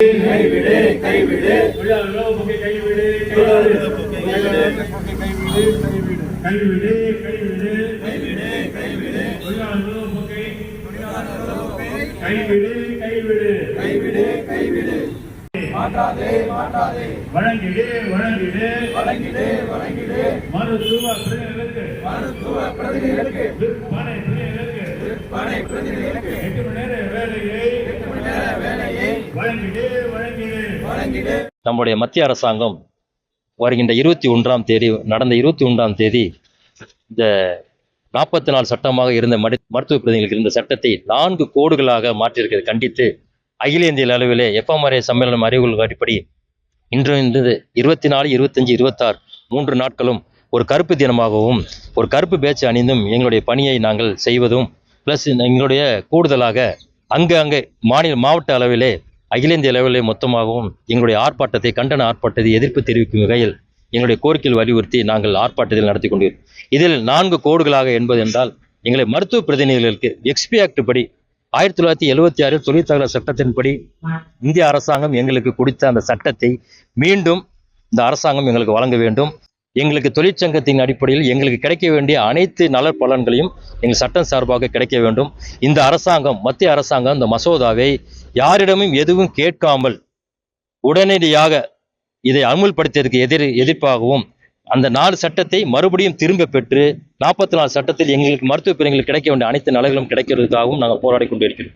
கைவிடு கைவிடு கைவிடு கைவிடு கைவிடு கைவிடு கைவிடு கைவிடு மாற்றாதே மாற்றாதே வழங்கிடு வழங்கிடு வழங்கிடு வழங்கிடு மருத்துவ பிரதிநிதிகளுக்கு விற்பனை பிரதிநிதிகளுக்கு 8 மணி நேர வேலையை வழங்கிடு வழங்கிடு வழங்கிடு. நம்முடைய மத்திய அரசாங்கம் வருகின்ற 21ஆம் தேதி நடந்த 21ஆம் தேதி இந்த 44 சட்டமாக இருந்த மருத்துவ பிரதிநிதிகளுக்கு இருந்த சட்டத்தை 4 கோடுகளாக மாற்றியிருக்கிறது கண்டித்து அகில இந்திய அளவிலே எஃப்எம்ஆர்ஐ சம்மேளனம் அறிவுகள் அடிப்படை இன்று 24, 25, 26 3 நாட்களும் ஒரு கருப்பு தினமாகவும் ஒரு கருப்பு பேட்ச் அணிந்தும் எங்களுடைய பணியை நாங்கள் செய்வதும் ப்ளஸ் எங்களுடைய கூடுதலாக அங்கே மாவட்ட அளவிலே அகில இந்திய அளவிலே மொத்தமாகவும் எங்களுடைய ஆர்ப்பாட்டத்தை கண்டன ஆர்ப்பாட்டத்தை எதிர்ப்பு தெரிவிக்கும் வகையில் எங்களுடைய கோரிக்கையில் வலியுறுத்தி நாங்கள் ஆர்ப்பாட்டத்தில் நடத்தி கொண்டிருக்கிறோம். இதில் 4 கோடுகளாக என்பது என்றால் எங்களை மருத்துவ பிரதிநிதிகளுக்கு எக்ஸ்பி ஆக்ட் படி 1976 தொழிற்சங்க சட்டத்தின்படி இந்திய அரசாங்கம் எங்களுக்கு கொடுத்த அந்த சட்டத்தை மீண்டும் இந்த அரசாங்கம் எங்களுக்கு வழங்க வேண்டும். எங்களுக்கு தொழிற்சங்கத்தின் அடிப்படையில் எங்களுக்கு கிடைக்க வேண்டிய அனைத்து நலப்பலன்களையும் எங்கள் சட்டம் சார்பாக கிடைக்க வேண்டும். இந்த அரசாங்கம் மத்திய அரசாங்கம் இந்த மசோதாவை யாரிடமும் எதுவும் கேட்காமல் உடனடியாக இதை அமுல்படுத்தியதற்கு எதிர்ப்பாகவும் அந்த 4 சட்டத்தை மறுபடியும் திரும்ப பெற்று 44 சட்டத்தில் எங்களுக்கு மருத்துவ பிரிவுகளுக்கு கிடைக்க வேண்டிய அனைத்து நலன்களும் கிடைக்கிறதுக்காகவும் நாங்கள் போராடி கொண்டிருக்கிறோம்.